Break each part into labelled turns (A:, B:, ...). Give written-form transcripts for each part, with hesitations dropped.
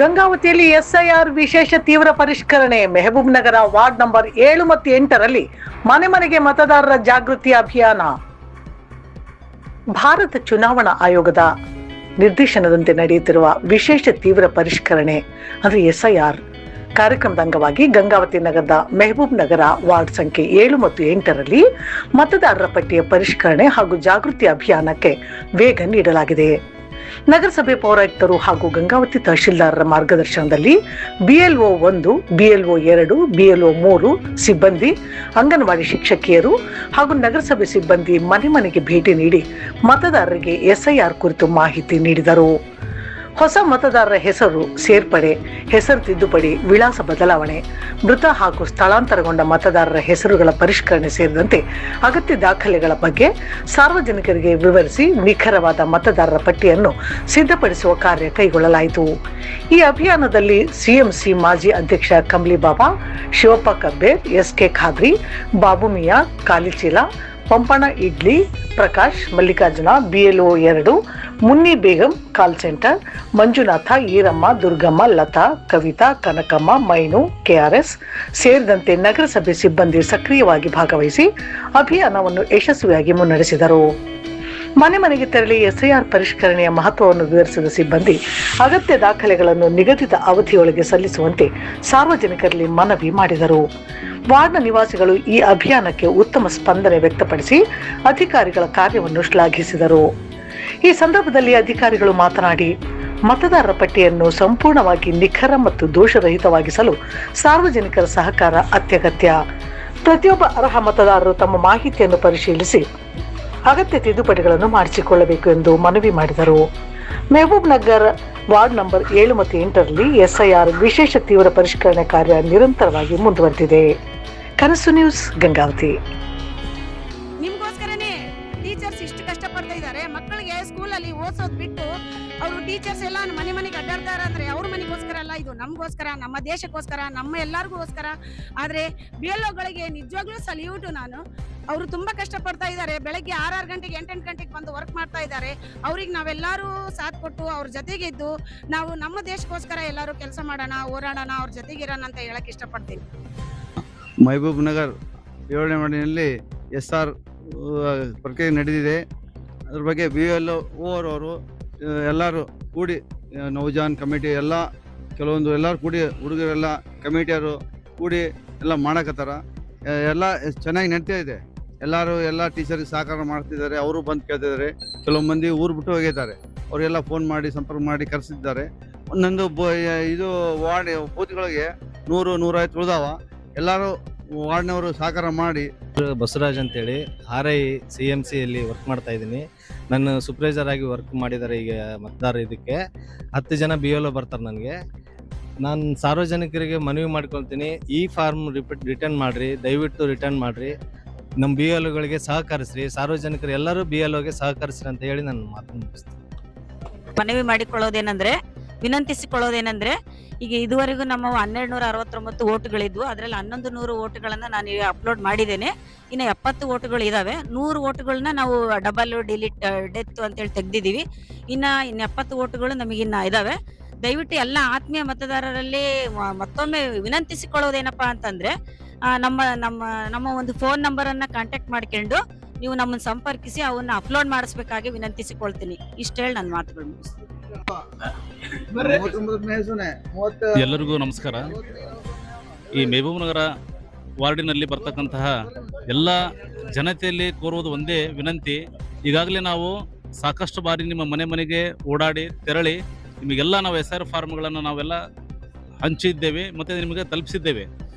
A: ಗಂಗಾವತಿಯಲ್ಲಿ SIR ವಿಶೇಷ ತೀವ್ರ ಪರಿಷ್ಕರಣೆ. ಮೆಹಬೂಬ್ ನಗರ ವಾರ್ಡ್ ನಂಬರ್ 7 ಮತ್ತು 8ರಲ್ಲಿ ಮನೆ ಮನೆಗೆ ಮತದಾರರ ಜಾಗೃತಿ ಅಭಿಯಾನ. ಭಾರತ ಚುನಾವಣಾ ಆಯೋಗದ ನಿರ್ದೇಶನದಂತೆ ನಡೆಯುತ್ತಿರುವ ವಿಶೇಷ ತೀವ್ರ ಪರಿಷ್ಕರಣೆ ಅಂದ್ರೆ ಎಸ್ಐಆರ್ ಕಾರ್ಯಕ್ರಮದ ಅಂಗವಾಗಿ ಗಂಗಾವತಿ ನಗರದ ಮೆಹಬೂಬ್ ನಗರ ವಾರ್ಡ್ ಸಂಖ್ಯೆ 7 ಮತ್ತು 8ರಲ್ಲಿ ಮತದಾರರ ಪಟ್ಟಿಯ ಪರಿಷ್ಕರಣೆ ಹಾಗೂ ಜಾಗೃತಿ ಅಭಿಯಾನಕ್ಕೆ ವೇಗ ನೀಡಲಾಗಿದೆ. ನಗರಸಭೆ ಪೌರಾಯುಕ್ತರು ಹಾಗೂ ಗಂಗಾವತಿ ತಹಶೀಲ್ದಾರರ ಮಾರ್ಗದರ್ಶನದಲ್ಲಿ BLO 1, BLO 2, BLO 3 ಸಿಬ್ಬಂದಿ, ಅಂಗನವಾಡಿ ಶಿಕ್ಷಕಿಯರು ಹಾಗೂ ನಗರಸಭೆ ಸಿಬ್ಬಂದಿ ಮನೆ ಮನೆಗೆ ಭೇಟಿ ನೀಡಿ ಮತದಾರರಿಗೆ ಎಸ್ಐಆರ್ ಕುರಿತು ಮಾಹಿತಿ ನೀಡಿದರು. ಹೊಸ ಮತದಾರರ ಹೆಸರು ಸೇರ್ಪಡೆ, ಹೆಸರು ತಿದ್ದುಪಡಿ, ವಿಳಾಸ ಬದಲಾವಣೆ, ಮೃತ ಹಾಗೂ ಸ್ಥಳಾಂತರಗೊಂಡ ಮತದಾರರ ಹೆಸರುಗಳ ಪರಿಷ್ಕರಣೆ ಸೇರಿದಂತೆ ಅಗತ್ಯ ದಾಖಲೆಗಳ ಬಗ್ಗೆ ಸಾರ್ವಜನಿಕರಿಗೆ ವಿವರಿಸಿ ನಿಖರವಾದ ಮತದಾರರ ಪಟ್ಟಿಯನ್ನು ಸಿದ್ಧಪಡಿಸುವ ಕಾರ್ಯ ಕೈಗೊಳ್ಳಲಾಯಿತು. ಈ ಅಭಿಯಾನದಲ್ಲಿ CMC ಮಾಜಿ ಅಧ್ಯಕ್ಷ Kamali Baba, Shivappa Kabbe, SK Khadri, Babu Miya, Kalicheela, Pampana idli, Prakash, Mallikarjuna, BLO 2, Munni Begum, call centre, Manjunatha, Eeramma, Durgamma, Latha, Kavitha, Kanakamma, Mainu, KRS ಸೇರಿದಂತೆ ನಗರಸಭೆ ಸಿಬ್ಬಂದಿ ಸಕ್ರಿಯವಾಗಿ ಭಾಗವಹಿಸಿ ಅಭಿಯಾನವನ್ನು ಯಶಸ್ವಿಯಾಗಿ ಮುನ್ನಡೆಸಿದರು. ಮನೆ ಮನೆಗೆ ತೆರಳಿ ಎಸ್ಐಆರ್ ಪರಿಷ್ಕರಣೆಯ ಮಹತ್ವವನ್ನು ವಿವರಿಸಿದ ಸಿಬ್ಬಂದಿ ಅಗತ್ಯ ದಾಖಲೆಗಳನ್ನು ನಿಗದಿತ ಅವಧಿಯೊಳಗೆ ಸಲ್ಲಿಸುವಂತೆ ಸಾರ್ವಜನಿಕರಲ್ಲಿ ಮನವಿ ಮಾಡಿದರು. ವಾರ್ಡ್ನ ನಿವಾಸಿಗಳು ಈ ಅಭಿಯಾನಕ್ಕೆ ಉತ್ತಮ ಸ್ಪಂದನೆ ವ್ಯಕ್ತಪಡಿಸಿ ಅಧಿಕಾರಿಗಳ ಕಾರ್ಯವನ್ನು ಶ್ಲಾಘಿಸಿದರು. ಈ ಸಂದರ್ಭದಲ್ಲಿ ಅಧಿಕಾರಿಗಳು ಮಾತನಾಡಿ, ಮತದಾರರ ಪಟ್ಟಿಯನ್ನು ಸಂಪೂರ್ಣವಾಗಿ ನಿಖರ ಮತ್ತು ದೋಷರಹಿತವಾಗಿಸಲು ಸಾರ್ವಜನಿಕರ ಸಹಕಾರ ಅತ್ಯಗತ್ಯ. ಪ್ರತಿಯೊಬ್ಬ ಅರ್ಹ ಮತದಾರರು ತಮ್ಮ ಮಾಹಿತಿಯನ್ನು ಪರಿಶೀಲಿಸಿ ಅಗತ್ಯ ತಿದ್ದುಪಡಿಗಳನ್ನು ಮಾಡಿಸಿಕೊಳ್ಳಬೇಕು ಎಂದು ಮನವಿ ಮಾಡಿದರು. ಮೆಹಬೂಬ್ ನಗರ್ ವಾರ್ಡ್ ನಂಬರ್ 7 ಮತ್ತು 8ರಲ್ಲಿ ಎಸ್ಐಆರ್ ವಿಶೇಷ ತೀವ್ರ ಪರಿಷ್ಕರಣೆ ಕಾರ್ಯ ನಿರಂತರವಾಗಿ ಮುಂದುವರೆದಿದೆ. ಕನಸು ನ್ಯೂಸ್, ಗಂಗಾವತಿ.
B: ನಿಮ್ಗೋಸ್ಕರನೇ ಟೀಚರ್ಸ್ ಇಷ್ಟು ಕಷ್ಟಪಡ್ತಾ ಇದ್ದಾರೆ. ಮಕ್ಕಳಿಗೆ ಸ್ಕೂಲಲ್ಲಿ ಓದಿಸೋದು ಬಿಟ್ಟು ಅವರು ಟೀಚರ್ಸ್ ಎಲ್ಲ ಮನೆ ಮನೆಗೆ ಅಡ್ಡಾಡ್ತಾರೆ ಅಂದ್ರೆ ಅವ್ರ ಮನೆಗೋಸ್ಕರ ಅಲ್ಲ, ಇದು ನಮಗೋಸ್ಕರ, ನಮ್ಮ ದೇಶಕ್ಕೋಸ್ಕರ, ನಮ್ಮ ಎಲ್ಲರಿಗೋಸ್ಕರ. ಆದ್ರೆ BLOಗಳಿಗೆ ನಿಜವಾಗ್ಲೂ ಸಲ್ಯೂಟು. ಅವರು ತುಂಬಾ ಕಷ್ಟಪಡ್ತಾ ಇದ್ದಾರೆ. ಬೆಳಗ್ಗೆ 6 ಗಂಟೆಗೆ 8 ಗಂಟೆಗೆ ಬಂದು ವರ್ಕ್ ಮಾಡ್ತಾ ಇದ್ದಾರೆ. ಅವ್ರಿಗೆ ನಾವೆಲ್ಲರೂ ಸಾಥ್ ಕೊಟ್ಟು ಅವ್ರ ಜೊತೆಗೆ ಇದ್ದು ನಾವು ನಮ್ಮ ದೇಶಕ್ಕೋಸ್ಕರ ಎಲ್ಲರೂ ಕೆಲಸ ಮಾಡೋಣ, ಹೋರಾಡೋಣ, ಅವ್ರ ಜೊತೆಗಿರೋಣ ಅಂತ ಹೇಳಕ್ ಇಷ್ಟಪಡ್ತೀನಿ.
C: ಮೆಹಬೂಬ್ ನಗರ್ 7ನೇ ವಾರ್ಡಿನಲ್ಲಿ SR ಪ್ರಕ್ರಿಯೆ ನಡೆದಿದೆ. ಅದ್ರ ಬಗ್ಗೆ BLO ಅವರು ಎಲ್ಲರೂ ಕೂಡಿ, ನೌಜಾನ್ ಕಮಿಟಿ ಎಲ್ಲ ಕೆಲವೊಂದು ಎಲ್ಲರೂ ಕೂಡಿ, ಹುಡುಗರೆಲ್ಲ ಕಮಿಟಿಯವರು ಕೂಡಿ ಎಲ್ಲ ಮಾಡಕತ್ತಾರ. ಎಲ್ಲ ಚೆನ್ನಾಗಿ ನಡೀತಾ ಇದೆ. ಎಲ್ಲ ಟೀಚರ್ಗೆ ಸಹಕಾರ ಮಾಡ್ತಿದ್ದಾರೆ. ಅವರು ಬಂದು ಕೇಳ್ತಿದ್ದಾರೆ. ಕೆಲವು ಮಂದಿ ಊರು ಬಿಟ್ಟು ಹೋಗಿದ್ದಾರೆ. ಅವರೆಲ್ಲ ಫೋನ್ ಮಾಡಿ ಸಂಪರ್ಕ ಮಾಡಿ ಕರೆಸಿದ್ದಾರೆ. ಒಂದೊಂದು ಇದು ವಾರ್ಡ್ ಬೂತ್ಗಳಿಗೆ 100-150 ಉಳಿದಾವ. ಎಲ್ಲರೂ ವಾರ್ಡ್ನವರು ಸಹಕಾರ ಮಾಡಿ.
D: ಬಸವರಾಜ್ ಅಂತೇಳಿ RI CMCಯಲ್ಲಿ ವರ್ಕ್ ಮಾಡ್ತಾ ಇದ್ದೀನಿ. ನಾನು ಸೂಪರ್ವೈಸರ್ ಆಗಿ ವರ್ಕ್ ಮಾಡಿದ್ದಾರೆ. ಈಗ ಮತದಾರ ಇದಕ್ಕೆ 10 ಜನ BLO ಬರ್ತಾರೆ. ನನಗೆ ನಾನು ಸಾರ್ವಜನಿಕರಿಗೆ ಮನವಿ ಮಾಡ್ಕೊಳ್ತೀನಿ, ಈ ಫಾರ್ಮ್ ರಿಟರ್ನ್ ಮಾಡ್ರಿ, ದಯವಿಟ್ಟು ರಿಟರ್ನ್ ಮಾಡ್ರಿ, ನಮ್ಮ BLOಗಳಿಗೆ ಸಹಕರಿಸ್ರಿ, ಸಾರ್ವಜನಿಕರು ಎಲ್ಲರೂ BLOಗೆ ಸಹಕರಿಸ್ರಿ ಅಂತ ಹೇಳಿ ನಾನು ಮಾತನ್ನು ಮುಗಿಸ್ತೀನಿ.
E: ಮನವಿ ಮಾಡಿಕೊಳ್ಳೋದೇನೆಂದ್ರೆ, ವಿನಂತಿಸಿಕೊಳ್ಳೋದೇನೆಂದ್ರೆ, ಈಗ ಇದುವರೆಗೂ ನಮ್ಮ 1269 ಓಟುಗಳಿದ್ವು. ಅದರಲ್ಲಿ 1100 ಓಟುಗಳನ್ನ ನಾನು ಈಗ ಅಪ್ಲೋಡ್ ಮಾಡಿದ್ದೇನೆ. ಇನ್ನು 70 ಓಟುಗಳು ಇದಾವೆ. 100 ಓಟುಗಳನ್ನ ನಾವು ಡಬಲ್ ಡಿಲೀಟ್ ಡೆತ್ ಅಂತೇಳಿ ತೆಗ್ದಿದೀವಿ. ಇನ್ನ 70 ಓಟುಗಳು ನಮಗಿನ್ನ ಇದಾವೆ. ದಯವಿಟ್ಟು ಎಲ್ಲ ಆತ್ಮೀಯ ಮತದಾರರಲ್ಲಿ ಮತ್ತೊಮ್ಮೆ ವಿನಂತಿಸಿಕೊಳ್ಳೋದೇನಪ್ಪಾ ಅಂತಂದ್ರೆ, ನಮ್ಮ ಒಂದು ಫೋನ್ ನಂಬರ್ ಅನ್ನ ಕಾಂಟ್ಯಾಕ್ಟ್ ಮಾಡ್ಕೊಂಡು ನೀವು ನಮ್ಮನ್ನು ಸಂಪರ್ಕಿಸಿ ಅವನ್ನ ಅಪ್ಲೋಡ್ ಮಾಡಿಸ್ಬೇಕಾಗಿ ವಿನಂತಿಸಿಕೊಳ್ತೀನಿ. ಇಷ್ಟ ಹೇಳಿ ನನ್ನ ಮಾತುಗಳು ಮುಗಿಸ್ತೀನಿ.
F: ಎಲ್ಲರಿಗೂ ನಮಸ್ಕಾರ. ಈ ಮೆಹಬೂಬ್ ನಗರ ವಾರ್ಡಿನಲ್ಲಿ ಬರ್ತಕ್ಕಂತಹ ಎಲ್ಲ ಜನತೆಯಲ್ಲಿ ಕೋರುವುದು ಒಂದೇ ವಿನಂತಿ. ಈಗಾಗಲೇ ನಾವು ಸಾಕಷ್ಟು ಬಾರಿ ನಿಮ್ಮ ಮನೆ ಮನೆಗೆ ಓಡಾಡಿ ತೆರಳಿ ನಿಮಗೆಲ್ಲ ನಾವು SR ಫಾರ್ಮ್ಗಳನ್ನು ನಾವೆಲ್ಲ ಹಂಚಿದ್ದೇವೆ ಮತ್ತು ನಿಮಗೆ ತಲುಪಿಸಿದ್ದೇವೆ.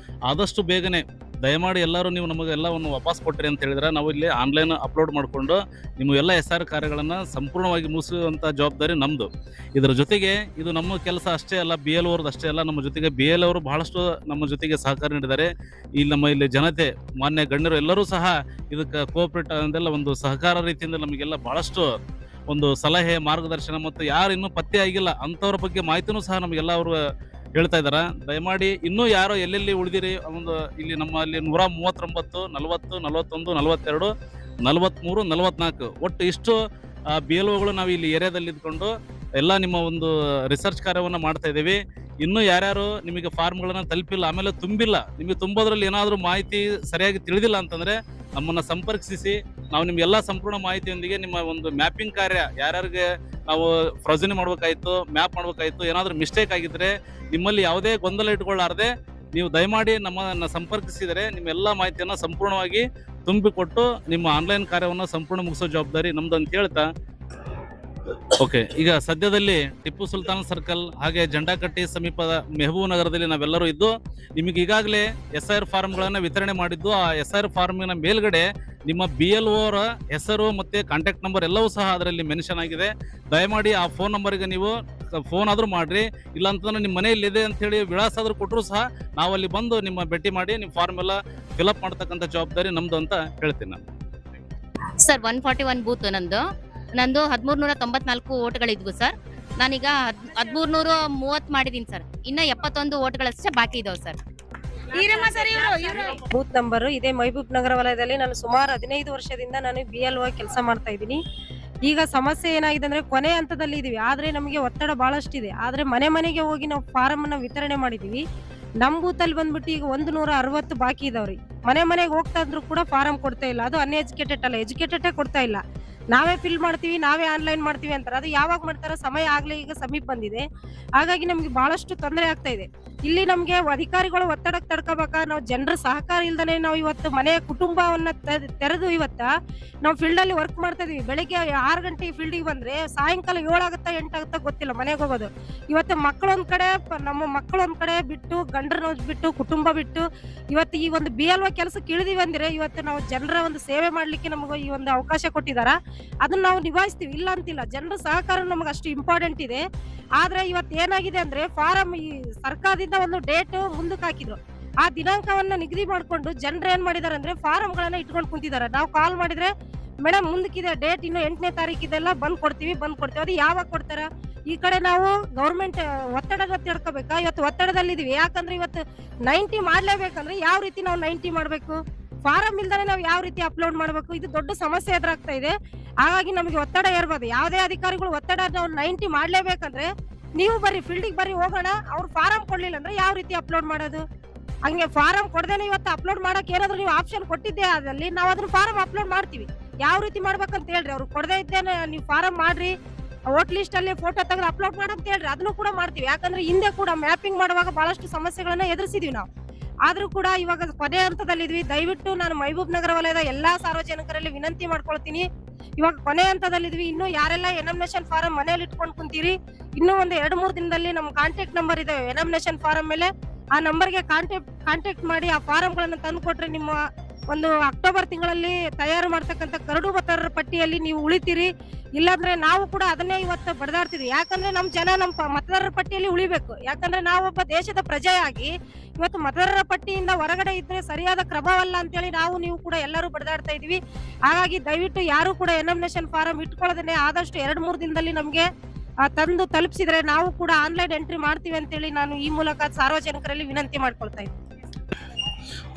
F: ಆದಷ್ಟು ಬೇಗನೆ ದಯಮಾಡಿ ಎಲ್ಲರೂ ನೀವು ನಮಗೆ ಎಲ್ಲವನ್ನು ವಾಪಸ್ ಕೊಟ್ಟರಿ ಅಂತ ಹೇಳಿದ್ರೆ ನಾವು ಇಲ್ಲಿ ಆನ್ಲೈನ್ ಅಪ್ಲೋಡ್ ಮಾಡಿಕೊಂಡು ನಿಮಗೆಲ್ಲ SR ಕಾರ್ಯಗಳನ್ನು ಸಂಪೂರ್ಣವಾಗಿ ಮುಗಿಸುವಂಥ ಜವಾಬ್ದಾರಿ ನಮ್ಮದು. ಇದರ ಜೊತೆಗೆ ಇದು ನಮ್ಮ ಕೆಲಸ ಅಷ್ಟೇ ಅಲ್ಲ, BLO ಅವ್ರದ್ದು ಅಷ್ಟೇ ಅಲ್ಲ, ನಮ್ಮ ಜೊತೆಗೆ BLO ಅವರು ಬಹಳಷ್ಟು ನಮ್ಮ ಜೊತೆಗೆ ಸಹಕಾರ ನೀಡಿದ್ದಾರೆ. ಇಲ್ಲಿ ಜನತೆ, ಮಾನ್ಯ ಗಣ್ಯರು ಎಲ್ಲರೂ ಸಹ ಇದಕ್ಕೆ ಕೋಆಪರೇಟ್ ಅಂತೆಲ್ಲ ಒಂದು ಸಹಕಾರ ರೀತಿಯಿಂದ ನಮಗೆಲ್ಲ ಬಹಳಷ್ಟು ಒಂದು ಸಲಹೆ, ಮಾರ್ಗದರ್ಶನ ಮತ್ತು ಯಾರು ಇನ್ನೂ ಪತ್ತೆ ಆಗಿಲ್ಲ ಅಂಥವ್ರ ಬಗ್ಗೆ ಮಾಹಿತಿನೂ ಸಹ ನಮಗೆಲ್ಲ ಅವರು ಹೇಳ್ತಾ ಇದ್ದಾರೆ. ದಯಮಾಡಿ ಇನ್ನೂ ಯಾರೋ ಎಲ್ಲೆಲ್ಲಿ ಉಳಿದಿರಿ, ಒಂದು ಇಲ್ಲಿ ನಮ್ಮಲ್ಲಿ 139, 40, 41, 42, 43, 44 ಒಟ್ಟು ಇಷ್ಟು BLOಗಳು ನಾವು ಇಲ್ಲಿ ಏರಿಯಾದಲ್ಲಿ ಇದ್ಕೊಂಡು ಎಲ್ಲ ನಿಮ್ಮ ಒಂದು ರಿಸರ್ಚ್ ಕಾರ್ಯವನ್ನು ಮಾಡ್ತಾ ಇದ್ದೀವಿ. ಇನ್ನೂ ಯಾರ್ಯಾರು ನಿಮಗೆ ಫಾರ್ಮ್ಗಳನ್ನು ತಲುಪಿಲ್ಲ, ಆಮೇಲೆ ತುಂಬಿಲ್ಲ, ನಿಮಗೆ ತುಂಬೋದ್ರಲ್ಲಿ ಏನಾದರೂ ಮಾಹಿತಿ ಸರಿಯಾಗಿ ತಿಳಿದಿಲ್ಲ ಅಂತಂದರೆ ನಮ್ಮನ್ನು ಸಂಪರ್ಕಿಸಿ. ನಾವು ನಿಮಗೆಲ್ಲ ಸಂಪೂರ್ಣ ಮಾಹಿತಿಯೊಂದಿಗೆ ನಿಮ್ಮ ಒಂದು ಮ್ಯಾಪಿಂಗ್ ಕಾರ್ಯ ಯಾರ್ಯಾರಿಗೆ ನಾವು ಫ್ರೋಜನ್ ಮಾಡ್ಬೇಕಾಯ್ತು, ಮ್ಯಾಪ್ ಮಾಡ್ಬೇಕಾಯ್ತು, ಏನಾದರೂ ಮಿಸ್ಟೇಕ್ ಆಗಿದ್ರೆ ನಿಮ್ಮಲ್ಲಿ ಯಾವುದೇ ಗೊಂದಲ ಇಟ್ಕೊಳ್ಳಾರ್ದೆ ನೀವು ದಯಮಾಡಿ ನಮ್ಮನ್ನು ಸಂಪರ್ಕಿಸಿದರೆ ನಿಮ್ಮ ಎಲ್ಲ ಮಾಹಿತಿಯನ್ನು ಸಂಪೂರ್ಣವಾಗಿ ತುಂಬಿಕೊಟ್ಟು ನಿಮ್ಮ ಆನ್ಲೈನ್ ಕಾರ್ಯವನ್ನು ಸಂಪೂರ್ಣ ಮುಗಿಸೋ ಜವಾಬ್ದಾರಿ ನಮ್ದು ಅಂತ ಹೇಳ್ತಾ, ಓಕೆ. ಈಗ ಸದ್ಯದಲ್ಲಿ ಟಿಪ್ಪು ಸುಲ್ತಾನ್ ಸರ್ಕಲ್ ಹಾಗೆ ಜಂಡಾಕಟ್ಟಿ ಸಮೀಪದ ಮೆಹಬೂಬ್ ನಗರದಲ್ಲಿ ನಾವೆಲ್ಲರೂ ಇದ್ದು ನಿಮಗೆ ಈಗಾಗಲೇ SIR ಫಾರ್ಮ್ಗಳನ್ನು ವಿತರಣೆ ಮಾಡಿದ್ದು. ಆ SIR ಫಾರ್ಮಿನ ಮೇಲ್ಗಡೆ ನಿಮ್ಮ BLO ಅವರ ಹೆಸರು ಮತ್ತು ಕಾಂಟ್ಯಾಕ್ಟ್ ನಂಬರ್ ಎಲ್ಲವೂ ಸಹ ಅದರಲ್ಲಿ ಮೆನ್ಷನ್ ಆಗಿದೆ. ದಯಮಾಡಿ ಆ ಫೋನ್ ನಂಬರ್ಗೆ ನೀವು ಫೋನ್ ಆದರೂ ಮಾಡಿರಿ, ಇಲ್ಲ ಅಂತಂದ್ರೆ ನಿಮ್ಮ ಮನೆಯಲ್ಲಿದೆ ಅಂಥೇಳಿ ವಿಳಾಸ ಆದರೂ ಕೊಟ್ಟರು ಸಹ ನಾವಲ್ಲಿ ಬಂದು ನಿಮ್ಮ ಭೇಟಿ ಮಾಡಿ ನಿಮ್ಮ ಫಾರ್ಮ್ ಎಲ್ಲ ಫಿಲಪ್ ಮಾಡ್ತಕ್ಕಂಥ ಜವಾಬ್ದಾರಿ ನಮ್ಮದು ಅಂತ ಹೇಳ್ತೀನಿ ನಾನು.
G: ಸರ್ 141 ಬೂತ್ ನಂದು 1394 ಓಟ್ಗಳಿದ್ವು ಸರ್. ನಾನೀಗ 1330 ಮಾಡಿದೀನಿ ಸರ್. ಇನ್ನ 71 ಓಟ್ಗಳಷ್ಟೇ ಬಾಕಿ ಇದಾವೆ ಸರ್.
H: ಬೂತ್ ನಂಬರ್ ಇದೇ ಮಹಬೂಬ್ ನಗರ ವಲಯದಲ್ಲಿ ನಾನು ಸುಮಾರು 15 ವರ್ಷದಿಂದ ನಾನು BLO ಕೆಲಸ ಮಾಡ್ತಾ ಇದ್ದೀನಿ. ಈಗ ಸಮಸ್ಯೆ ಏನಾಗಿದೆ ಅಂದ್ರೆ ಕೊನೆ ಹಂತದಲ್ಲಿ ಇದೀವಿ, ಆದ್ರೆ ನಮಗೆ ಒತ್ತಡ ಬಹಳಷ್ಟಿದೆ. ಆದ್ರೆ ಮನೆ ಮನೆಗೆ ಹೋಗಿ ನಾವು ಫಾರಂ ಅನ್ನ ವಿತರಣೆ ಮಾಡಿದೀವಿ. ನಮ್ ಬೂತ್ ಅಲ್ಲಿ ಬಂದ್ಬಿಟ್ಟು ಈಗ 160 ಬಾಕಿ ಇದಾವ್ರಿ. ಮನೆ ಮನೆಗೆ ಹೋಗ್ತಾ ಇದ್ರು ಕೂಡ ಫಾರಂ ಕೊಡ್ತಾ ಇಲ್ಲ. ಅದು ಅನ್ಎಜುಕೇಟೆಡ್ ಅಲ್ಲ, ಎಜುಕೇಟೆಡ್ ಕೊಡ್ತಾ ಇಲ್ಲ. ನಾವೇ ಫಿಲ್ ಮಾಡ್ತೀವಿ, ನಾವೇ ಆನ್ಲೈನ್ ಮಾಡ್ತೀವಿ ಅಂತಾರೆ. ಅದು ಯಾವಾಗ ಮಾಡ್ತಾರೋ ಸಮಯ ಆಗ್ಲೇ ಈಗ ಸಮೀಪ ಬಂದಿದೆ. ಹಾಗಾಗಿ ನಮ್ಗೆ ಬಹಳಷ್ಟು ತೊಂದರೆ ಆಗ್ತಾ ಇದೆ. ಇಲ್ಲಿ ನಮ್ಗೆ ಅಧಿಕಾರಿಗಳು ಒತ್ತಡಕ್ಕೆ ತಡ್ಕೋಬೇಕಾ, ನಾವು ಜನರ ಸಹಕಾರ ಇಲ್ದಾನೆ ನಾವು ಇವತ್ತು ಮನೆ ಕುಟುಂಬವನ್ನ ತೆರೆದು ಇವತ್ತ ನಾವು ಫೀಲ್ಡ್ ಅಲ್ಲಿ ವರ್ಕ್ ಮಾಡ್ತಾ ಇದೀವಿ. ಬೆಳಿಗ್ಗೆ 6 ಗಂಟೆಗೆ ಫೀಲ್ಡಿಗೆ ಬಂದ್ರೆ ಸಾಯಂಕಾಲ 7 ಆಗುತ್ತಾ 8 ಆಗುತ್ತಾ ಗೊತ್ತಿಲ್ಲ ಮನೆಗೆ ಹೋಗೋದು. ಇವತ್ತು ಮಕ್ಕಳೊಂದ್ ಕಡೆ, ನಮ್ಮ ಮಕ್ಕಳೊಂದ್ ಕಡೆ ಬಿಟ್ಟು, ಗಂಡರನ್ನ ಬಿಟ್ಟು, ಕುಟುಂಬ ಬಿಟ್ಟು ಇವತ್ತು ಈ ಒಂದು BLO ಕೆಲಸಕ್ಕೆ ಇಳಿದಿವಿ ಅಂದ್ರೆ ಇವತ್ತು ನಾವು ಜನರ ಒಂದು ಸೇವೆ ಮಾಡ್ಲಿಕ್ಕೆ ನಮಗೆ ಈ ಒಂದು ಅವಕಾಶ ಕೊಟ್ಟಿದಾರ. ಅದನ್ನ ನಾವು ನಿಭಾಯಿಸ್ತೀವಿ, ಇಲ್ಲ ಅಂತಿಲ್ಲ. ಜನರ ಸಹಕಾರ ನಮಗೆ ಅಷ್ಟು ಇಂಪಾರ್ಟೆಂಟ್ ಇದೆ. ಆದ್ರೆ ಇವತ್ತು ಏನಾಗಿದೆ ಅಂದ್ರೆ ಫಾರಂ ಈ ಸರ್ಕಾರದಿಂದ ಒಂದು ಡೇಟ್ ಮುಂದಕ್ಕೆ ಹಾಕಿದ್ರು. ಆ ದಿನಾಂಕವನ್ನ ನಿಗದಿ ಮಾಡ್ಕೊಂಡು ಜನರು ಏನ್ ಮಾಡಿದಾರೆ ಅಂದ್ರೆ ಫಾರಂಗಳನ್ನ ಇಟ್ಕೊಂಡು ಕುಂತಿದ್ದಾರೆ. ನಾವು ಕಾಲ್ ಮಾಡಿದ್ರೆ ಮೇಡಮ್ ಮುಂದಕ್ಕಿದೆ ಡೇಟ್, ಇನ್ನು 8ನೇ ತಾರೀಕಿದೆಲ್ಲ ಬಂದ್ ಕೊಡ್ತೀವಿ. ಅದು ಯಾವಾಗ ಕೊಡ್ತಾರ? ಈ ಕಡೆ ನಾವು ಗೌರ್ಮೆಂಟ್ ಒತ್ತಡದ ತಿಳ್ಕೊಬೇಕಾ? ಇವತ್ತು ಒತ್ತಡದಲ್ಲಿದೀವಿ. ಯಾಕಂದ್ರೆ ಇವತ್ತು 90 ಮಾಡ್ಲೇಬೇಕಂದ್ರೆ ಯಾವ ರೀತಿ ನಾವು 90 ಮಾಡ್ಬೇಕು? ಫಾರಂ ಇಲ್ದಾನೆ ನಾವು ಯಾವ ರೀತಿ ಅಪ್ಲೋಡ್ ಮಾಡ್ಬೇಕು? ಇದು ದೊಡ್ಡ ಸಮಸ್ಯೆ ಎದುರಾಗ್ತಾ ಇದೆ. ಹಾಗಾಗಿ ನಮಗೆ ಒತ್ತಡ ಇರ್ಬೋದು. ಯಾವುದೇ ಅಧಿಕಾರಿಗಳು ಒತ್ತಡ ನಾವು 90 ಮಾಡ್ಲೇಬೇಕಂದ್ರೆ ನೀವು ಬರ್ರಿ, ಫೀಲ್ಡಿಗೆ ಬರ್ರಿ, ಹೋಗೋಣ. ಅವ್ರು ಫಾರಂ ಕೊಡ್ಲಿಲ್ಲ ಅಂದ್ರೆ ಯಾವ ರೀತಿ ಅಪ್ಲೋಡ್ ಮಾಡೋದು? ಹಂಗೆ ಫಾರಂ ಕೊಡದೇನೆ ಇವತ್ತು ಅಪ್ಲೋಡ್ ಮಾಡಕ್ ಏನಾದ್ರು ನೀವು ಆಪ್ಷನ್ ಕೊಟ್ಟಿದ್ದೆ ಅದ್ರಲ್ಲಿ ನಾವು ಅದ್ರ ಫಾರಂ ಅಪ್ಲೋಡ್ ಮಾಡ್ತೀವಿ. ಯಾವ ರೀತಿ ಮಾಡ್ಬೇಕಂತ ಹೇಳ್ರಿ. ಅವ್ರು ಕೊಡದೇ ಇದ್ದೇನೆ ನೀವು ಫಾರಂ ಮಾಡ್ರಿ, ವೋಟ್ ಲಿಸ್ಟ್ ಅಲ್ಲಿ ಫೋಟೋ ತೆಗೆದು ಅಪ್ಲೋಡ್ ಮಾಡಂತ ಹೇಳ್ರಿ, ಅದನ್ನು ಕೂಡ ಮಾಡ್ತೀವಿ. ಯಾಕಂದ್ರೆ ಹಿಂದೆ ಕೂಡ ಮ್ಯಾಪಿಂಗ್ ಮಾಡುವಾಗ ಬಹಳಷ್ಟು ಸಮಸ್ಯೆಗಳನ್ನ ಎದುರಿಸಿದೀವಿ ನಾವು. ಆದ್ರೂ ಕೂಡ ಇವಾಗ ಕೊನೆ ಹಂತದಲ್ಲಿದ್ವಿ. ದಯವಿಟ್ಟು ನಾನು ಮಹಬೂಬ್ ನಗರ ವಲಯದ ಎಲ್ಲಾ ಸಾರ್ವಜನಿಕರಲ್ಲಿ ವಿನಂತಿ ಮಾಡ್ಕೊಳ್ತೀನಿ, ಇವಾಗ ಕೊನೆ ಹಂತದಲ್ಲಿದ್ವಿ. ಇನ್ನು ಯಾರೆಲ್ಲ ಎನಾಮಿನೇಷನ್ ಫಾರಂ ಮನೇಲಿ ಇಟ್ಕೊಂಡು ಕುಂತೀರಿ, ಇನ್ನೂ ಒಂದು 2-3 ದಿನದಲ್ಲಿ ನಮ್ಮ ಕಾಂಟ್ಯಾಕ್ಟ್ ನಂಬರ್ ಇದೆ ಎನಾಮಿನೇಷನ್ ಫಾರಂ ಮೇಲೆ. ಆ ನಂಬರ್ಗೆ ಕಾಂಟ್ಯಾಕ್ಟ್ ಮಾಡಿ ಆ ಫಾರಂಗಳನ್ನ ತಂದು ಕೊಟ್ರೆ ನಿಮ್ಮ ಒಂದು ಅಕ್ಟೋಬರ್ ತಿಂಗಳಲ್ಲಿ ತಯಾರು ಮಾಡ್ತಕ್ಕಂಥ ಕರಡು ಮತದಾರರ ಪಟ್ಟಿಯಲ್ಲಿ ನೀವು ಉಳಿತೀರಿ. ಇಲ್ಲಾಂದ್ರೆ ನಾವು ಕೂಡ ಅದನ್ನೇ ಇವತ್ತು ಬಡದಾಡ್ತಿದ್ವಿ. ಯಾಕಂದ್ರೆ ನಮ್ ಜನ ನಮ್ಮ ಮತದಾರರ ಪಟ್ಟಿಯಲ್ಲಿ ಉಳಿಬೇಕು. ಯಾಕಂದ್ರೆ ನಾವೊಬ್ಬ ದೇಶದ ಪ್ರಜೆಯಾಗಿ ಇವತ್ತು ಮತದಾರರ ಪಟ್ಟಿಯಿಂದ ಹೊರಗಡೆ ಇದ್ರೆ ಸರಿಯಾದ ಕ್ರಮವಲ್ಲ ಅಂತೇಳಿ ನೀವು ಕೂಡ ಎಲ್ಲರೂ ಬಡದಾಡ್ತಾ ಇದೀವಿ. ಹಾಗಾಗಿ ದಯವಿಟ್ಟು ಯಾರು ಕೂಡ ಎನಾಮಿನೇಷನ್ ಫಾರಂ ಇಟ್ಕೊಳ್ಳೋದನ್ನೇ ಆದಷ್ಟು 2-3 ದಿನದಲ್ಲಿ ನಮ್ಗೆ ತಂದು ತಲುಪಿಸಿದ್ರೆ ನಾವು ಕೂಡ ಆನ್ಲೈನ್ ಎಂಟ್ರಿ ಮಾಡ್ತೀವಿ ಅಂತೇಳಿ ನಾನು ಈ ಮೂಲಕ ಸಾರ್ವಜನಿಕರಲ್ಲಿ ವಿನಂತಿ ಮಾಡ್ಕೊಳ್ತಾ ಇದ್ದೀನಿ.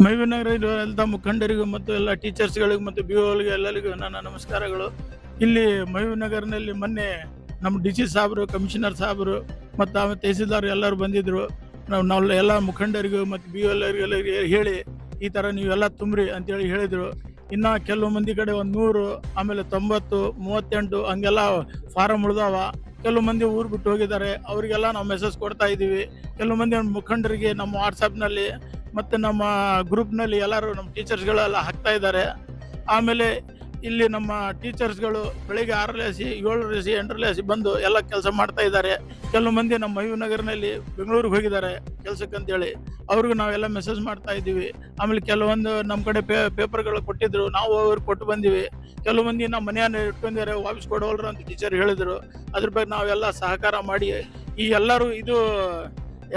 I: ಮಹಬೂಬ್ ನಗರ ಎಲ್ಲ ಮುಖಂಡರಿಗೂ ಮತ್ತು ಎಲ್ಲ ಟೀಚರ್ಸ್ಗಳಿಗೂ ಮತ್ತು BOಗಳಿಗೆ ಎಲ್ಲರಿಗೂ ನನ್ನ ನಮಸ್ಕಾರಗಳು. ಇಲ್ಲಿ ಮಹಬೂಬ್ ನಗರ್ನಲ್ಲಿ ಮೊನ್ನೆ ನಮ್ಮ DC ಸಾಹೇಬರು, ಕಮಿಷನರ್ ಸಾಹೇಬರು ಮತ್ತು ಆಮೇಲೆ ತಹಸೀಲ್ದಾರ್ ಎಲ್ಲರೂ ಬಂದಿದ್ರು. ನಾವು ಎಲ್ಲ ಮುಖಂಡರಿಗೂ ಮತ್ತು BO ಎಲ್ಲರಿಗೆ ಹೇಳಿ ಈ ಥರ ನೀವೆಲ್ಲ ತುಂಬ್ರಿ ಅಂತೇಳಿ ಹೇಳಿದರು. ಇನ್ನು ಕೆಲವು ಮಂದಿ ಕಡೆ 100, ಆಮೇಲೆ 90, 38 ಹಂಗೆಲ್ಲ ಫಾರಂ ಉಳ್ದಾವ. ಕೆಲವು ಮಂದಿ ಊರು ಬಿಟ್ಟು ಹೋಗಿದ್ದಾರೆ, ಅವರಿಗೆಲ್ಲ ನಾವು ಮೆಸೇಜ್ ಕೊಡ್ತಾ ಇದ್ದೀವಿ. ಕೆಲವು ಮಂದಿ ಮುಖಂಡರಿಗೆ ನಮ್ಮ ವಾಟ್ಸಪ್ನಲ್ಲಿ ಮತ್ತು ನಮ್ಮ ಗ್ರೂಪ್ನಲ್ಲಿ ಎಲ್ಲರೂ ನಮ್ಮ ಟೀಚರ್ಸ್ಗಳೆಲ್ಲ ಹಾಕ್ತಾ ಇದ್ದಾರೆ. ಆಮೇಲೆ ಇಲ್ಲಿ ನಮ್ಮ ಟೀಚರ್ಸ್ಗಳು ಬೆಳಿಗ್ಗೆ 6 7 8 ಬಂದು ಎಲ್ಲ ಕೆಲಸ ಮಾಡ್ತಾ ಇದ್ದಾರೆ. ಕೆಲವು ಮಂದಿ ನಮ್ಮ ಮಹಬೂಬ್ ನಗರ್ನಲ್ಲಿ ಬೆಂಗಳೂರಿಗೆ ಹೋಗಿದ್ದಾರೆ ಕೆಲಸಕ್ಕಂತೇಳಿ, ಅವ್ರಿಗೂ ನಾವೆಲ್ಲ ಮೆಸೇಜ್ ಮಾಡ್ತಾ ಇದ್ದೀವಿ. ಆಮೇಲೆ ಕೆಲವೊಂದು ನಮ್ಮ ಕಡೆ ಪೇಪರ್ಗಳು ಕೊಟ್ಟಿದ್ರು, ನಾವು ಅವ್ರಿಗೆ ಕೊಟ್ಟು ಬಂದಿವಿ. ಕೆಲವು ಮಂದಿ ನಮ್ಮ ಮನೆಯನ್ನು ಇಟ್ಕೊಂಡಿದ್ದಾರೆ, ವಾಪಸ್ ಕೊಡೋಲ್ರು ಅಂತ ಟೀಚರ್ ಹೇಳಿದರು. ಅದ್ರ ಬಗ್ಗೆ ನಾವೆಲ್ಲ ಸಹಕಾರ ಮಾಡಿ ಈ ಎಲ್ಲರೂ ಇದು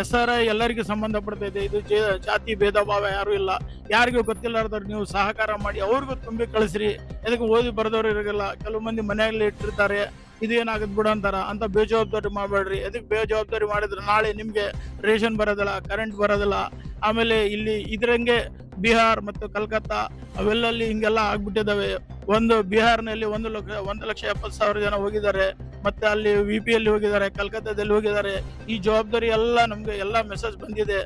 I: SRI ಎಲ್ಲರಿಗೂ ಸಂಬಂಧಪಡ್ತೈತೆ. ಇದು ಜಾತಿ ಭೇದ ಭಾವ ಯಾರೂ ಇಲ್ಲ. ಯಾರಿಗೂ ಗೊತ್ತಿಲ್ಲಾರ್ದವ್ರು ನೀವು ಸಹಕಾರ ಮಾಡಿ ಅವ್ರಿಗೂ ತುಂಬಿ ಕಳಿಸ್ರಿ. ಇದಕ್ಕೆ ಓದಿ ಬರೆದವ್ರು ಇರೋಲ್ಲ, ಕೆಲವು ಮಂದಿ ಮನೆಯಲ್ಲಿ ಇಟ್ಟಿರ್ತಾರೆ, ಇದೇನಾಗದ್ ಬಿಡು ಅಂತಾರ. ಅಂತ ಬೇಜವಾಬ್ದಾರಿ ಮಾಡಬೇಡ್ರಿ. ಅದಕ್ಕೆ ಬೇಜವಾಬ್ದಾರಿ ಮಾಡಿದ್ರೆ ನಾಳೆ ನಿಮಗೆ ರೇಷನ್ ಬರೋದಿಲ್ಲ, ಕರೆಂಟ್ ಬರೋದಿಲ್ಲ. ಆಮೇಲೆ ಇಲ್ಲಿ ಇದರಂಗೆ ಬಿಹಾರ್ ಮತ್ತು ಕಲ್ಕತ್ತಾ ಅವೆಲ್ಲಲ್ಲಿ ಹಿಂಗೆಲ್ಲ ಆಗ್ಬಿಟ್ಟಿದ್ದಾವೆ. ಬಿಹಾರ್ನಲ್ಲಿ 1,70,000 ಜನ ಹೋಗಿದ್ದಾರೆ. ಮತ್ತೆ ಅಲ್ಲಿ VP ಅಲ್ಲಿ ಹೋಗಿದ್ದಾರೆ, ಕಲ್ಕತ್ತಾದಲ್ಲಿ ಹೋಗಿದ್ದಾರೆ. ಈ ಜವಾಬ್ದಾರಿ ಎಲ್ಲ ನಮ್ಗೆ ಎಲ್ಲ ಮೆಸೇಜ್ ಬಂದಿದೆ.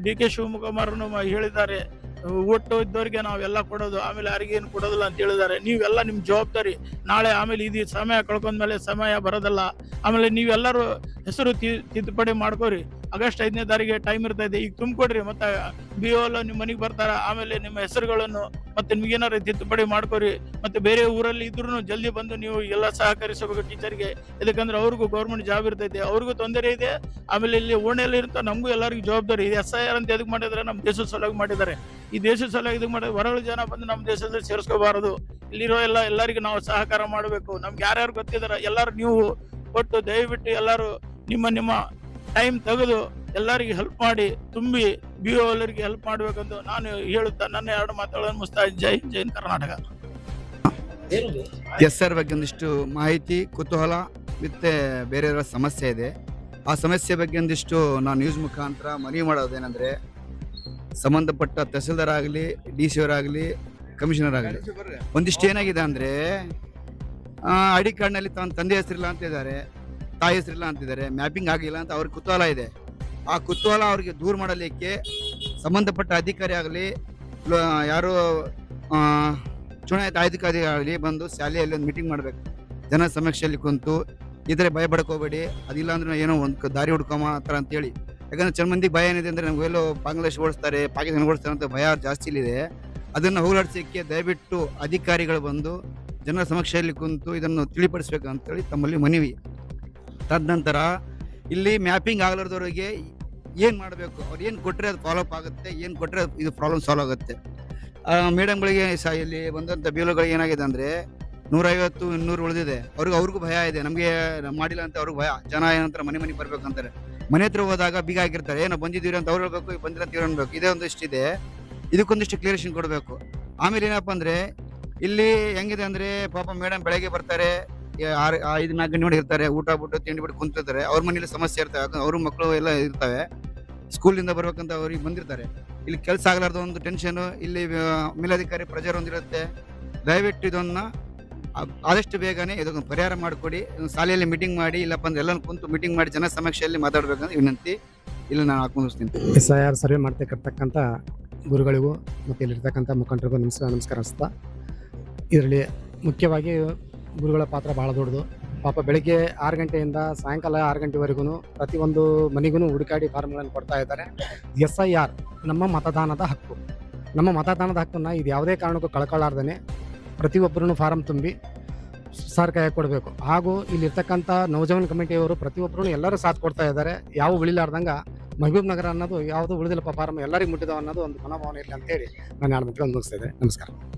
I: DK ಶಿವಕುಮಾರ್ನು ಹೇಳಿದ್ದಾರೆ, ಒಟ್ಟು ಇದ್ದವ್ರಿಗೆ ನಾವೆಲ್ಲ ಕೊಡೋದು, ಆಮೇಲೆ ಯಾರಿಗೇನು ಕೊಡೋದಿಲ್ಲ ಅಂತ ಹೇಳಿದ್ದಾರೆ. ನೀವೆಲ್ಲ ನಿಮ್ ಜವಾಬ್ದಾರಿ ನಾಳೆ, ಆಮೇಲೆ ಇದು ಸಮಯ ಕಳ್ಕೊಂಡ್ಮೇಲೆ ಸಮಯ ಬರೋದಲ್ಲ. ಆಮೇಲೆ ನೀವೆಲ್ಲರೂ ಹೆಸರು ತಿದ್ದುಪಡಿ ಮಾಡ್ಕೋರಿ. ಆಗಸ್ಟ್ 5ನೇ ತಾರೀಕಿಗೆ ಟೈಮ್ ಇರ್ತಾ ಇದೆ. ಈಗ ತುಂಬಿಕೊಡ್ರಿ, ಮತ್ತೆ BO ನಿಮ್ಮ ಮನೆಗೆ ಬರ್ತಾರ. ಆಮೇಲೆ ನಿಮ್ಮ ಹೆಸರುಗಳನ್ನು ಮತ್ತೆ ನಿಮ್ಗೇನಾರು ತಿದ್ದುಪಡಿ ಮಾಡ್ಕೋರಿ. ಮತ್ತೆ ಬೇರೆ ಊರಲ್ಲಿ ಇದ್ರೂ ಜಲ್ದಿ ಬಂದು ನೀವು ಎಲ್ಲ ಸಹಕರಿಸಬೇಕು ಟೀಚರ್ಗೆ. ಯಾಕಂದ್ರೆ ಅವ್ರಿಗೂ ಗೌರ್ಮೆಂಟ್ ಜಾಬ್ ಇರ್ತೈತೆ, ಅವ್ರಿಗೂ ತೊಂದರೆ ಇದೆ. ಆಮೇಲೆ ಇಲ್ಲಿ ಓಣೆಯಲ್ಲಿ ಇರ್ತಾ ನಮಗೂ ಎಲ್ಲರಿಗೂ ಜವಾಬ್ದಾರಿ ಇದೆ. SIR ಅಂತ ಎದಕ್ ಮಾಡಿದ್ರೆ ನಮ್ಮ ದೇಶದ ಸಲುವಾಗಿ ಮಾಡಿದ್ದಾರೆ. ಈ ದೇಶದ ಸಲುವಾಗಿ ಇದಕ್ಕೆ ಮಾಡಿದ್ರೆ ಹೊರಗಡೆ ಜನ ಬಂದು ನಮ್ಮ ದೇಶದಲ್ಲಿ ಸೇರಿಸ್ಕೋಬಾರದು. ಇಲ್ಲಿರೋ ಎಲ್ಲರಿಗೂ ನಾವು ಸಹಕಾರ ಮಾಡಬೇಕು. ನಮ್ಗೆ ಯಾರ್ಯಾರು ಗೊತ್ತಿದಾರ ಎಲ್ಲರೂ ನೀವು ಕೊಟ್ಟು ದಯವಿಟ್ಟು ಎಲ್ಲರೂ ನಿಮ್ಮ ಟೈಮ್ ತೆಗೆದು ಎಲ್ಲರಿಗೆ ಹೆಲ್ಪ್ ಮಾಡಿ, ತುಂಬಿ BO ಎಲ್ಲರಿಗೆ ಹೆಲ್ಪ್ ಮಾಡ್ಬೇಕಂತ ನಾನು ಹೇಳುತ್ತಾ ನನ್ನ 2 ಮಾತುಗಳನ್ನು ಮುಗಿಸ್ತಾ. ಜೈ ಹಿಂದ್ ಕರ್ನಾಟಕ.
J: SR ಬಗ್ಗೆ ಒಂದಿಷ್ಟು ಮಾಹಿತಿ, ಕುತೂಹಲ ಮತ್ತೆ ಬೇರೆ ಸಮಸ್ಯೆ ಇದೆ. ಆ ಸಮಸ್ಯೆ ಬಗ್ಗೆ ಒಂದಿಷ್ಟು ನಾನು ನ್ಯೂಸ್ ಮುಖಾಂತರ ಮನವಿ ಮಾಡೋದೇನೆಂದ್ರೆ, ಸಂಬಂಧಪಟ್ಟ ತಹಸೀಲ್ದಾರ್ ಆಗಲಿ, DC ಅವರಾಗಲಿ, ಕಮಿಷನರ್ ಆಗಲಿ, ಒಂದಿಷ್ಟು ಏನಾಗಿದೆ ಅಂದರೆ ID ಕಾರ್ಡ್ನಲ್ಲಿ ತನ್ನ ತಂದೆ ಹೆಸರಿಲ್ಲ ಅಂತಿದ್ದಾರೆ, ತಾಯಿ ಹೆಸರಿಲ್ಲ ಅಂತಿದ್ದಾರೆ, ಮ್ಯಾಪಿಂಗ್ ಆಗಿಲ್ಲ ಅಂತ ಅವ್ರಿಗೆ ಕುತೂಹಲ ಇದೆ. ಆ ಕುತೂಹಲ ಅವ್ರಿಗೆ ದೂರ ಮಾಡಲಿಕ್ಕೆ ಸಂಬಂಧಪಟ್ಟ ಅಧಿಕಾರಿ ಆಗಲಿ, ಯಾರು ಚುನಾಯಿತ ಅಧಿಕಾರಿ ಆಗಲಿ ಬಂದು ಶಾಲೆಯಲ್ಲಿ ಒಂದು ಮೀಟಿಂಗ್ ಮಾಡಬೇಕು. ಜನ ಸಮಕ್ಷೆಯಲ್ಲಿ ಕುಂತು ಇದ್ರೆ ಭಯ ಪಡ್ಕೋಬೇಡಿ, ಅದಿಲ್ಲ ಅಂದ್ರೆ ಏನೋ ಒಂದು ದಾರಿ ಹುಡ್ಕೊಮ ಆ ಥರ ಅಂತೇಳಿ. ಯಾಕಂದ್ರೆ ಚೆನ್ನ ಮಂದಿಗೆ ಭಯ ಏನಿದೆ ಅಂದರೆ ನಮಗೆಲ್ಲೋ ಬಾಂಗ್ಲಾದೇಶ ಓಡಿಸ್ತಾರೆ, ಪಾಕಿಸ್ತಾನ ಓಡಿಸ್ತಾರೆ ಅಂತ ಭಯ ಜಾಸ್ತಿ ಇದೆ. ಅದನ್ನು ಹೋಗಲಾಡಿಸೋಕ್ಕೆ ದಯವಿಟ್ಟು ಅಧಿಕಾರಿಗಳು ಬಂದು ಜನರ ಸಮಕ್ಷೆಯಲ್ಲಿ ಕುಂತು ಇದನ್ನು ತಿಳಿಪಡಿಸ್ಬೇಕು ಅಂತೇಳಿ ತಮ್ಮಲ್ಲಿ ಮನವಿ. ತದನಂತರ ಇಲ್ಲಿ ಮ್ಯಾಪಿಂಗ್ ಆಗಲಾರ್ದವ್ರಿಗೆ ಏನು ಮಾಡಬೇಕು, ಅವ್ರು ಏನು ಕೊಟ್ಟರೆ ಅದು ಫಾಲೋಅಪ್ ಆಗುತ್ತೆ, ಏನು ಕೊಟ್ಟರೆ ಇದು ಪ್ರಾಬ್ಲಮ್ ಸಾಲ್ವ್ ಆಗುತ್ತೆ. ಮೇಡಮ್ಗಳಿಗೆ ಇಲ್ಲಿ ಬಂದಂಥ BOಗಳಿಗೆ ಏನಾಗಿದೆ ಅಂದರೆ 150 200 ಉಳಿದಿದೆ. ಅವ್ರಿಗೂ ಭಯ ಇದೆ, ನಮಗೆ ಮಾಡಿಲ್ಲ ಅಂತ ಅವ್ರಿಗೆ ಭಯ. ಜನ ಏನಂತಾರೆ ಮನೆಗೆ ಬರ್ಬೇಕಂತಾರೆ. ಮನೆ ಹತ್ರ ಹೋದಾಗ ಬೀಗ ಹಾಕಿರ್ತಾರೆ, ಏನೋ ಬಂದಿದ್ದೀರಿ ಅಂತ ಅವ್ರು ಹೇಳ್ಬೇಕು, ಬಂದಿಲ್ಲ ಅಂತ ಇವ್ರು ಅನ್ಬೇಕು. ಇದೇ ಒಂದಿಷ್ಟಿದೆ, ಇದಕ್ಕೊಂದಿಷ್ಟು ಕ್ಲಿಯರೇಷನ್ ಕೊಡಬೇಕು. ಆಮೇಲೆ ಏನಪ್ಪ ಅಂದರೆ ಇಲ್ಲಿ ಹೆಂಗಿದೆ ಅಂದರೆ, ಪಾಪ ಮೇಡಮ್ ಬೆಳಗ್ಗೆ ಬರ್ತಾರೆ, 5-4 ಗಂಟೆ ನೋಡಿ ಇರ್ತಾರೆ, ಊಟ ಬಿಟ್ಟು ತಿಂಡಿ ಬಿಟ್ಟು ಕುಂತಿರ್ತಾರೆ. ಅವ್ರ ಮನೇಲಿ ಸಮಸ್ಯೆ ಇರ್ತವೆ, ಯಾಕಂದ್ರೆ ಅವ್ರ ಮಕ್ಕಳು ಎಲ್ಲ ಇರ್ತವೆ, ಸ್ಕೂಲಿಂದ ಬರ್ಬೇಕಂತ ಅವ್ರಿಗೆ ಬಂದಿರ್ತಾರೆ. ಇಲ್ಲಿ ಕೆಲಸ ಆಗಲಾರ್ದ ಒಂದು ಟೆನ್ಷನು, ಇಲ್ಲಿ ಮೇಲಧಿಕಾರಿ ಪ್ರೆಜರ್ ಒಂದಿರುತ್ತೆ. ದಯವಿಟ್ಟು ಇದನ್ನು ಆದಷ್ಟು ಬೇಗನೆ ಇದನ್ನು ಪರಿಹಾರ ಮಾಡಿಕೊಡಿ. ಶಾಲೆಯಲ್ಲಿ ಮೀಟಿಂಗ್ ಮಾಡಿ, ಇಲ್ಲಪ್ಪ ಅಂದ್ರೆ ಎಲ್ಲ ಕುಂತು ಮೀಟಿಂಗ್ ಮಾಡಿ ಜನ ಸಮಕ್ಷೆಯಲ್ಲಿ ಮಾತಾಡಬೇಕಂತ ವಿನಂತಿ ಇಲ್ಲಿ ನಾನು ಹಾಕೊಂಡಿರ್ತೀನಿ.
K: SIR ಸರ್ವೆ ಮಾಡ್ತಕ್ಕಂಥ ಗುರುಗಳಿಗೂ ಮತ್ತು ಇಲ್ಲಿರ್ತಕ್ಕಂಥ ಮುಖಂಡರಿಗೂ ನಮಸ್ಕಾರ ಅನಿಸ್ತಾ. ಇದರಲ್ಲಿ ಮುಖ್ಯವಾಗಿ ಗುರುಗಳ ಪಾತ್ರ ಭಾಳ ದೊಡ್ಡದು. ಪಾಪ ಬೆಳಿಗ್ಗೆ 6 ಗಂಟೆಯಿಂದ ಸಾಯಂಕಾಲ 6 ಗಂಟೆವರೆಗೂ ಪ್ರತಿಯೊಂದು ಮನೆಗೂ ಹುಡುಕಾಡಿ ಫಾರ್ಮ್ಗಳನ್ನು ಕೊಡ್ತಾ ಇದ್ದಾರೆ. SIR ನಮ್ಮ ಮತದಾನದ ಹಕ್ಕು. ನಮ್ಮ ಮತದಾನದ ಹಕ್ಕನ್ನು ಇದು ಯಾವುದೇ ಕಾರಣಕ್ಕೂ ಕಳ್ಕೊಳ್ಳಾರ್ದೇ ಪ್ರತಿಯೊಬ್ಬರೂ ಫಾರಂ ತುಂಬಿ ಸರ್ ಕೈ ಕೊಡಬೇಕು. ಹಾಗೂ ಇಲ್ಲಿರ್ತಕ್ಕಂಥ ನವಜೀವನ್ ಕಮಿಟಿಯವರು ಪ್ರತಿಯೊಬ್ಬರೂ ಎಲ್ಲರೂ ಸಾಥ್ ಕೊಡ್ತಾ ಇದ್ದಾರೆ. ಯಾವ ಉಳಿಲಾರ್ದಂಗೆ ಮಹಬೂಬ್ ನಗರ ಅನ್ನೋದು ಯಾವುದು ಉಳಿದಿಲ್ಲಪ್ಪ, ಫಾರಂ ಎಲ್ಲರಿಗೂ ಮುಟ್ಟಿದವ ಅನ್ನೋದು ಒಂದು ಮನೋಭಾವನೆ ಇರಲಿ ಅಂತೇಳಿ ನಾನು 2 ಮಾತುಗಳನ್ನು ಮುಗಿಸ್ತಾ ಇದ್ದೇನೆ. ನಮಸ್ಕಾರ.